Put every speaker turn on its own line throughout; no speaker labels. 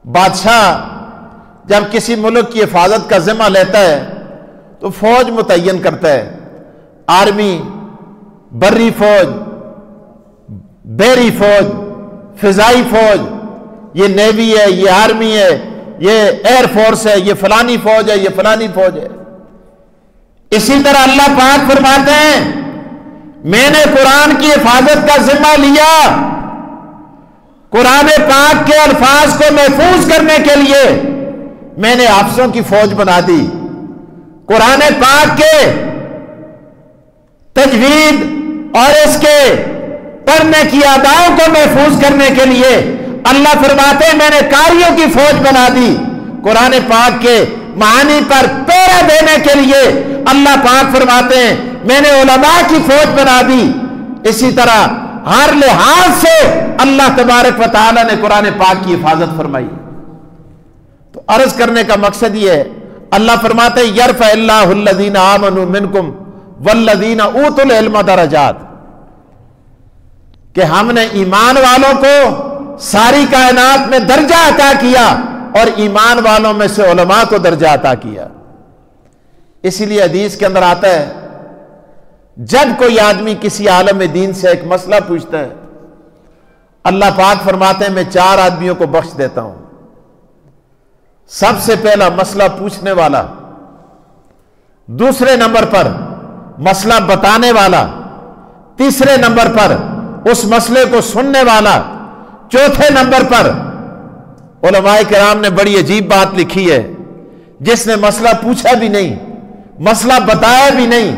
بادشاہ جب کسی ملک کی حفاظت کا ذمہ لیتا ہے تو فوج متعین کرتا ہے، آرمی، بری فوج، بحری فوج، فضائی فوج، یہ نیوی ہے، یہ آرمی ہے، یہ ایئر فورس ہے، یہ فلانی فوج ہے، یہ فلانی فوج ہے۔ اسی طرح اللہ پاک فرماتے ہیں میں نے قرآن کی حفاظت کا ذمہ لیا، قرآن پاک کے الفاظ کو محفوظ کرنے کے لیے میں نے حافظوں کی فوج بنا دی، قرآن پاک کے تجوید اور اس کے پڑھنے کی اداؤں کو محفوظ کرنے کے لیے اللہ فرماتے ہیں میں نے قاریوں کی فوج بنا دی، قرآن پاک کے معانی پر پہرا دینے کے لیے اللہ پاک فرماتے ہیں میں نے علماء کی فوج بنا دی۔ اسی طرح ہر لحاظ سے اللہ تبارک و تعالی نے قرآن پاک کی حفاظت فرمائی۔ تو عرض کرنے کا مقصد یہ ہے، اللہ فرماتے ہیں یرفع اللہ الذین آمنوا منکم والذین اوتوا العلم درجات، کہ ہم نے ایمان والوں کو ساری کائنات میں درجہ عطا کیا اور ایمان والوں میں سے علماء کو درجہ عطا کیا۔ اسی لیے حدیث کے اندر آتا ہے جب کوئی آدمی کسی عالم دین سے ایک مسئلہ پوچھتا ہے اللہ پاک فرماتے ہیں میں 4 آدمیوں کو بخش دیتا ہوں۔ سب سے پہلا مسئلہ پوچھنے والا، دوسرے نمبر پر مسئلہ بتانے والا، تیسرے نمبر پر اس مسئلے کو سننے والا، چوتھے نمبر پر علماء کرام نے بڑی عجیب بات لکھی ہے، جس نے مسئلہ پوچھا بھی نہیں، مسئلہ بتایا بھی نہیں،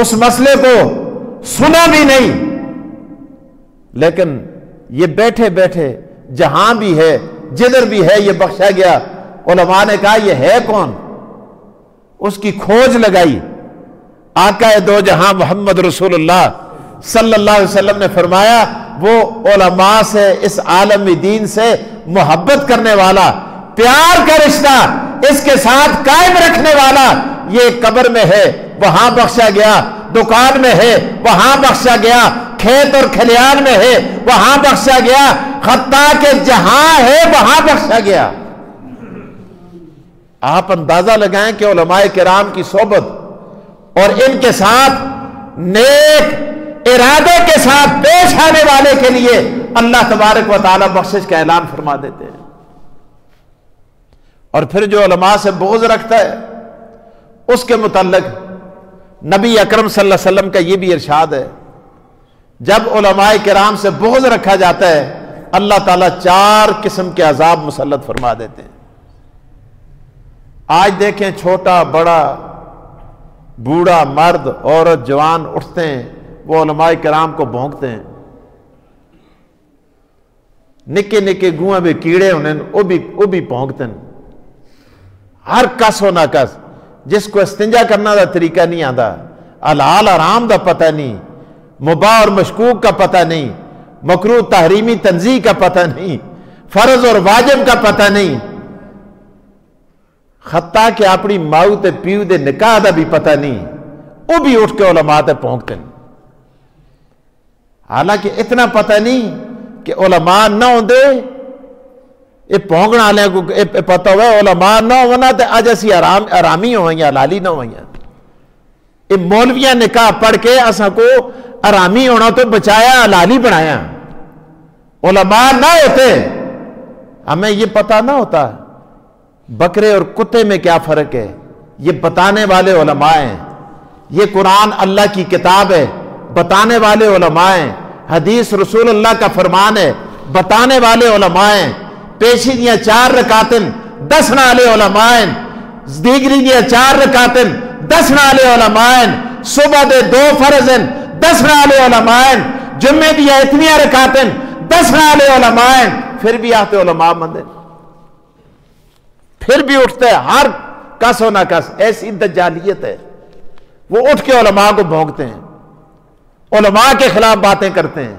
اس مسئلے کو سنا بھی نہیں، لیکن یہ بیٹھے بیٹھے جہاں بھی ہے جدھر بھی ہے یہ بخشا گیا۔ علماء نے کہا یہ ہے کون؟ اس کی کھوج لگائی۔ آقا دو جہاں محمد رسول اللہ صلی اللہ علیہ وسلم نے فرمایا وہ علماء سے، اس عالم دین سے محبت کرنے والا، پیار کا رشتہ اس کے ساتھ قائم رکھنے والا، یہ قبر میں ہے وہاں بخشا گیا، دکان میں ہے وہاں بخشا گیا، کھیت اور کھلیان میں ہے وہاں بخشا گیا، حتیٰ کہ جہاں ہے وہاں بخشا گیا۔ آپ اندازہ لگائیں کہ علماء کرام کی صحبت اور ان کے ساتھ نیک ارادے کے ساتھ پیش آنے والے کے لیے اللہ تبارک و تعالی بخشش کا اعلان فرما دیتے ہیں۔ اور پھر جو علماء سے بغض رکھتا ہے اس کے متعلق نبی اکرم صلی اللہ علیہ وسلم کا یہ بھی ارشاد ہے، جب علماء کرام سے بغض رکھا جاتا ہے اللہ تعالیٰ 4 قسم کے عذاب مسلط فرما دیتے ہیں۔ آج دیکھیں چھوٹا بڑا بوڑھا مرد عورت جوان اٹھتے ہیں وہ علماء کرام کو بھونکتے ہیں، نکے نکے گوئیں بھی کیڑے انہیں وہ بھی بھونکتے ہیں، ہر کس و نہ کس، جس کو استنجا کرنا دا طریقہ نہیں آتا، حلال حرام دا پتہ نہیں، مباح اور مشکوک کا پتہ نہیں، مکروہ تحریمی تنزیہ کا پتہ نہیں، فرض اور واجب کا پتہ نہیں، حتیٰ کہ اپنی ماؤ تے پیو دے نکاح دا بھی پتہ نہیں، وہ بھی اٹھ کے علماء تے پھونکتے ہیں۔ حالانکہ اتنا پتہ نہیں کہ علماء نہ ہوندے یہ پھونکنا والے کو پتہ ہوا علماء نہ ہونا تے اج اسی حرامی ہوئیں حلالی نہ ہوئیں، یہ مولویاں نکاح پڑھ کے اساں کو حرامی ہونا تو بچایا حلالی بنایا۔ علماء نہ ہوتے ہمیں یہ پتہ نہ ہوتا بکرے اور کتے میں کیا فرق ہے، یہ بتانے والے علماء ہیں، یہ قرآن اللہ کی کتاب ہے بتانے والے علماء ہیں، حدیث رسول اللہ کا فرمان ہے بتانے والے علماء ہیں، پیشی دیا 4 رکعتیں 10 نالے علماء ہیں، دیگری دیا 4 رکعتیں 10 نالے علماء ہیں، صبح دے 2 فرض ہیں 10 نالے علماء ہیں، جمعے دیا اتنی رکعتیں 10 نالے علماء ہیں، پھر بھی آتے علماء مندے، پھر بھی اٹھتے ہیں، ہر کس و نہ کس، ایسی دجالیت ہے، وہ اٹھ کے علماء کو بھونکتے ہیں، علماء کے خلاف باتیں کرتے ہیں،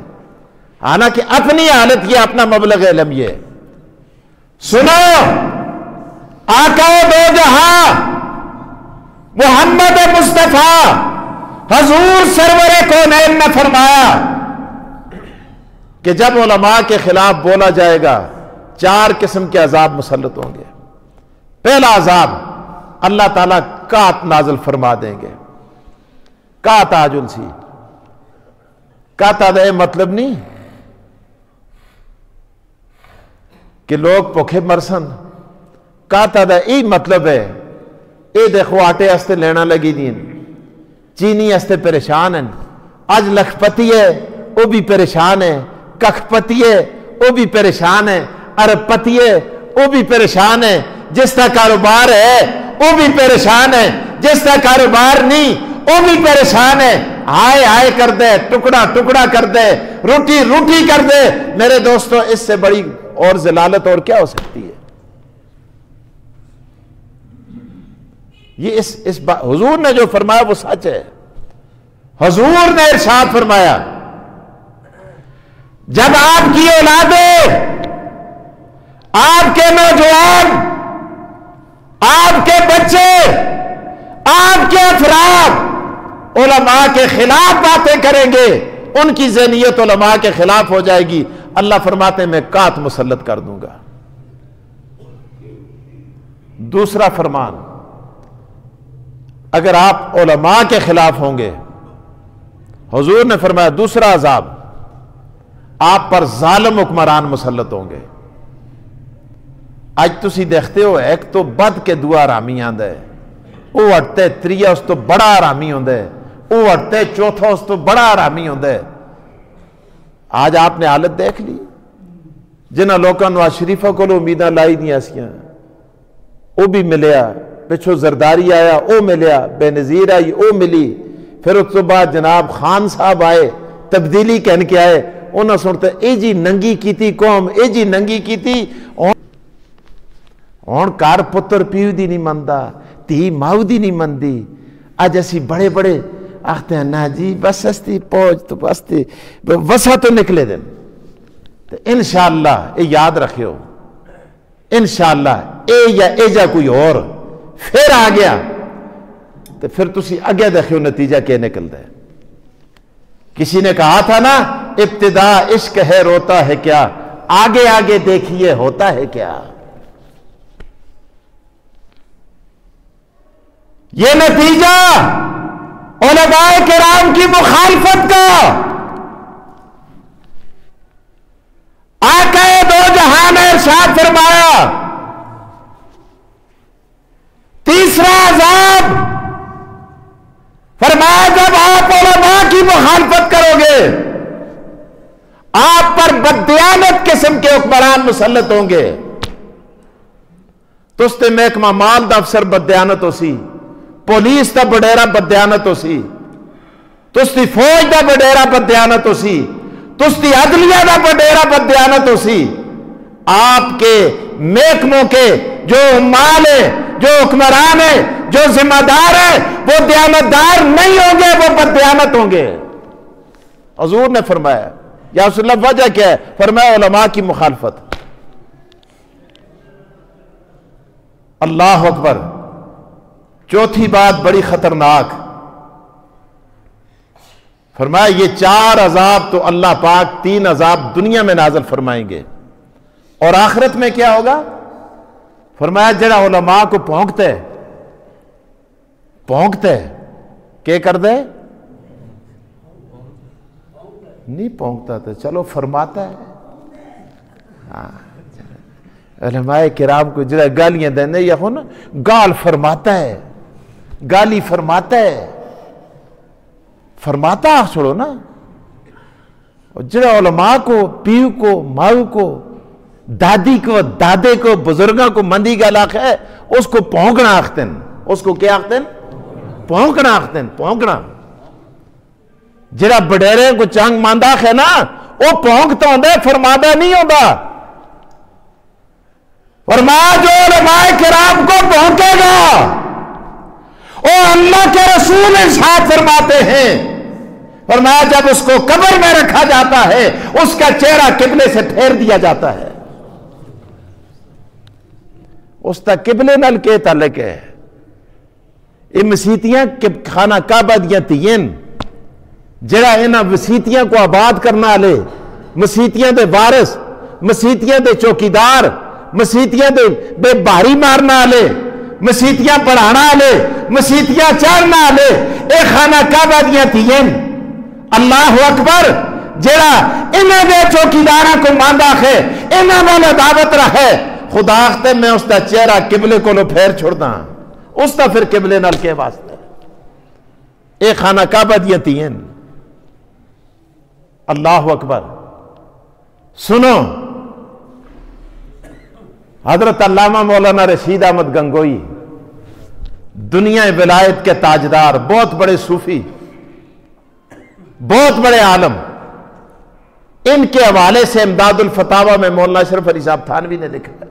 حالانکہ اپنی حالت یہ اپنا مبلغ علم یہ ہے۔ سنو آقا دو جہاں محمد مصطفیٰ حضور سرور کونین نے فرمایا کہ جب علماء کے خلاف بولا جائے گا 4 قسم کے عذاب مسلط ہوں گے۔ پہلا عذاب اللہ تعالیٰ قحط نازل فرما دیں گے۔ قحط آجن سی قحط آدھا یہ مطلب نہیں کہ لوگ بھوکے مرسن۔ قحط آدھا یہی مطلب ہے اے دیکھو آٹے ہستے لینا لگی دین، چینی ہستے پریشان ہیں، آج لکھپتی ہے وہ بھی پریشان ہے، ککھپتی ہے وہ بھی پریشان ہے، ارب پتی ہے وہ بھی پریشان ہے، جس کا کاروبار ہے وہ بھی پریشان ہے، جس کا کاروبار نہیں وہ بھی پریشان ہے، آئے آئے کر دے، ٹکڑا ٹکڑا کر دے، روٹی روٹی کر دے۔ میرے دوستو اس سے بڑی اور ذلالت اور کیا ہو سکتی ہے؟ یہ حضور نے جو فرمایا وہ سچ ہے۔ حضور نے ارشاد فرمایا جب آپ کی اولادیں، آپ کے نوجوان، آپ کے بچے، آپ کے افراد علماء کے خلاف باتیں کریں گے، ان کی ذہنیت علماء کے خلاف ہو جائے گی، اللہ فرماتے ہیں میں قحط مسلط کر دوں گا۔ دوسرا فرمان، اگر آپ علماء کے خلاف ہوں گے، حضور نے فرمایا دوسرا عذاب، آپ پر ظالم حکمران مسلط ہوں گے۔ آج تسی دیکھتے ہو ایک تو بد کے دعا رامی آندہ ہے، وہ اٹھتے تریہ اس تو بڑا آرامی ہوندہ ہے، وہ اٹھتے چوتھا اس تو بڑا آرامی ہوندہ ہے۔ آج آپ نے حالت دیکھ لی، جنہ لوکاں نواز شریفہ کو امیداں لائی دیا سیاں، وہ بھی ملیا، پچھو زرداری آیا وہ ملیا، بے نظیر آئی وہ ملی، پھر اس تو بعد جناب خان صاحب آئے، تبدیلی کہن کے آئے، انہوں سنتے اے جی ننگی کیتی قوم، اے جی ننگی کیتی، ہون کار پتر پیو دی نہیں مندہ، تی ماؤ دی نہیں مندی۔ آج ایسی بڑے بڑے آختے ہیں نا جی بس ہستی پوچھ تو بستی وسا تو نکلے دن۔ تو انشاءاللہ اے یاد رکھے ہو، انشاءاللہ اے یا اے جا کوئی اور پھر آ گیا تو پھر تسی اگے دیکھو نتیجہ کیا نکلتا ہے۔ کسی نے کہا تھا نا ابتدا عشق ہے روتا ہے کیا، آگے آگے دیکھیے ہوتا ہے کیا۔ یہ نتیجہ علماء کرام کی مخالفت کا، آقا دو جہان نے ارشاد فرمایا تیسرا عذاب، فرمایا جب آپ علماء کی مخالفت کرو گے آپ پر بددیانت قسم کے حکمران مسلط ہوں گے۔ تستے محکمہ مال دا افسر بددیانت ہو سی، پولیس دا بڈیرا بددیانت ہو سی، تستی فوج دا بڈیرا بددیانت ہو سی، تستی عدلیہ دا بڈیرا بددیانت ہو سی، آپ کے محکموں کے جو عمال ہیں، جو حکمران ہیں، جو ذمہ دار ہیں، وہ دیانتدار نہیں ہوں گے، وہ بددیانت ہوں گے۔ حضور نے فرمایا یا رسول اللہ وجہ کیا ہے؟ فرمایا علماء کی مخالفت۔ اللہ اکبر۔ چوتھی بات بڑی خطرناک، فرمایا یہ 4 عذاب تو اللہ پاک 3 عذاب دنیا میں نازل فرمائیں گے، اور آخرت میں کیا ہوگا؟ فرمایا جڑا علماء کو پھونکتے کیا کر دے؟ نہیں پھونکتا تو چلو فرماتا ہے۔ علماء کرام کو جڑا گالیاں دینے یا ہو نا گال فرماتا ہے، گالی فرماتا ہے، فرماتا آخ چھوڑو نا۔ جڑا علماء کو، پیو کو، ماؤ کو، دادی کو، دادے کو، بزرگاں کو مندی گال آخ ہے، اس کو پونکنا آختن۔ اس کو کیا آختن؟ پونکنا آختن، پونکنا۔ جڑا بڑیرے کو چانگ ماندہ ہے نا وہ پونکتا ہوندہ ہے، فرمادا نہیں ہوندہ۔ فرمایا جو علماء کرام کو پونکے گا وہ اللہ کے رسول ارشاد فرماتے ہیں، فرمایا جب اس کو قبر میں رکھا جاتا ہے اس کا چہرہ قبلے سے پھیر دیا جاتا ہے۔ اس تا قبلے نال کے تعلق ہے؟ یہ مسیتیاں خانہ کعبہ دیاں تین، جڑا انہاں مسیتیاں کو آباد کرنا لے، مسیتیاں دے وارث مسیتیاں دے چوکیدار، مسیتیاں دے بے باری مارنا والے، مسیتیاں پڑھانا والے، مسیتیاں چڑھنا والے، اے خانہ کعبہ دیاں تھیں۔ اللہ اکبر، جڑا انہاں دے چوکیداراں کو ماندا ہے، انہاں نال دعوت رہے، خدا آختے میں اس دا چہرہ قبلے کو لو پھیر چھوڑدا ہاں، اس دا پھر قبلے نال کے واسطے؟ اے خانہ کعبہ دیاں تھیں۔ اللہ اکبر۔ سنو، حضرت علامہ مولانا رشید احمد گنگوئی، دنیا ولایت کے تاجدار، بہت بڑے صوفی، بہت بڑے عالم، ان کے حوالے سے امداد الفتاوی میں مولانا اشرف علی صاحب تھانوی نے لکھا ہے،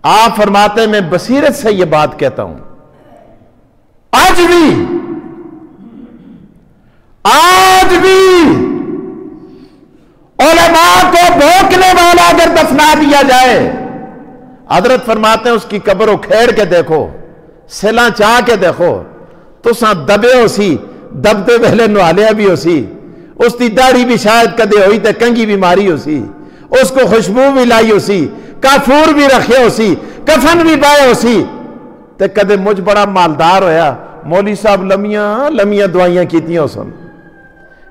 آپ فرماتے ہیں میں بصیرت سے یہ بات کہتا ہوں، آج بھی علماء کو بھوکنے والا اگر دفنا دیا جائے، حضرت فرماتے ہیں اس کی قبر اکھیڑ کے دیکھو، سیلاں چاہ کے دیکھو تو ساں دبے ہو سی، دبتے پہلے نوالیا بھی ہو سی، اس کی داڑھی بھی شاید کدے ہوئی تے کنگھی بھی ماری ہو سی، اس کو خوشبو بھی لائی ہو سی، کافور بھی رکھے ہو سی، کفن بھی پائے ہو سی، تے کدے مجھ بڑا مالدار ہویا، مولوی صاحب لمیاں دعائیاں کیتیاں ہو سن،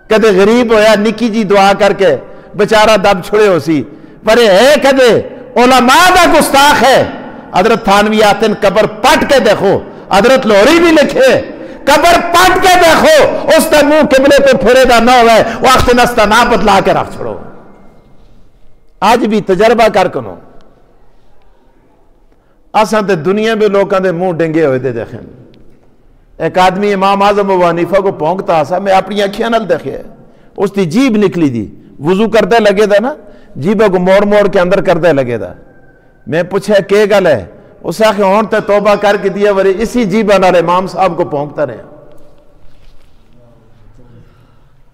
کدے غریب ہویا نکی جی دعا کر کے بچارہ دب چھڑے ہو سی، پر ہے کدے علماء دا گستاخ ہے۔ حضرت تھانوی آتے ہیں قبر پٹ کے دیکھو، حضرت لوری بھی لکھے قبر پٹ کے دیکھو، اس تا منہ قبلے پہ پھرے دا نہ ہوئے، وقت نستا نہ بدلا کے رکھ چھڑو۔ آج بھی تجربہ کر کنو، اساں تے دنیا میں لوگاں دے منہ ڈنگے ہوئے دے دیکھیں۔ ایک آدمی امام اعظم ابو حنیفہ کو پونکتا سا، میں اپنی اکھیاں نال دیکھے، اس دی جیب نکلی دی، وضو کردے لگے دا نا، جیبہ کو موڑ موڑ کے اندر کردے لگے دا۔ میں پوچھے کہ گل ہے؟ اس آخر ہون تے توبہ کر کے دیا ورے اسی جیبہ نال امام صاحب کو پونکتا رہے۔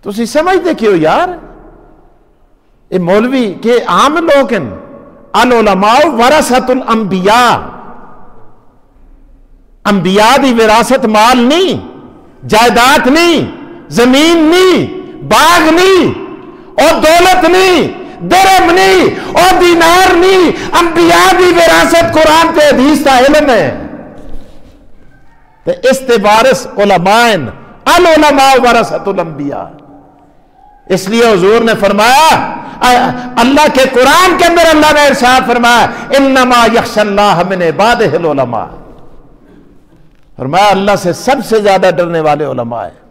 تو اسی سمجھتے کیوں یار؟ اے مولوی کہ عام لوگ ہیں، العلماء ورثۃ الانبیاء، انبیاء دی وراثت مال نہیں، جائیداد نہیں، زمین نہیں، باغ نہیں، اور دولت نہیں، درہم نہیں، اور دینار نہیں، انبیاء دی وراثت قرآن تے حدیث تا علم ہے۔ تے اس تے وارث علماء، العلماء ورثۃ الانبیاء۔ اس لیے حضور نے فرمایا، اللہ کے قرآن کے اندر اللہ نے ارشاد فرمایا انما یخشی اللہ من عبادہ العلماء، فرمایا اللہ سے سب سے زیادہ ڈرنے والے علماء ہیں۔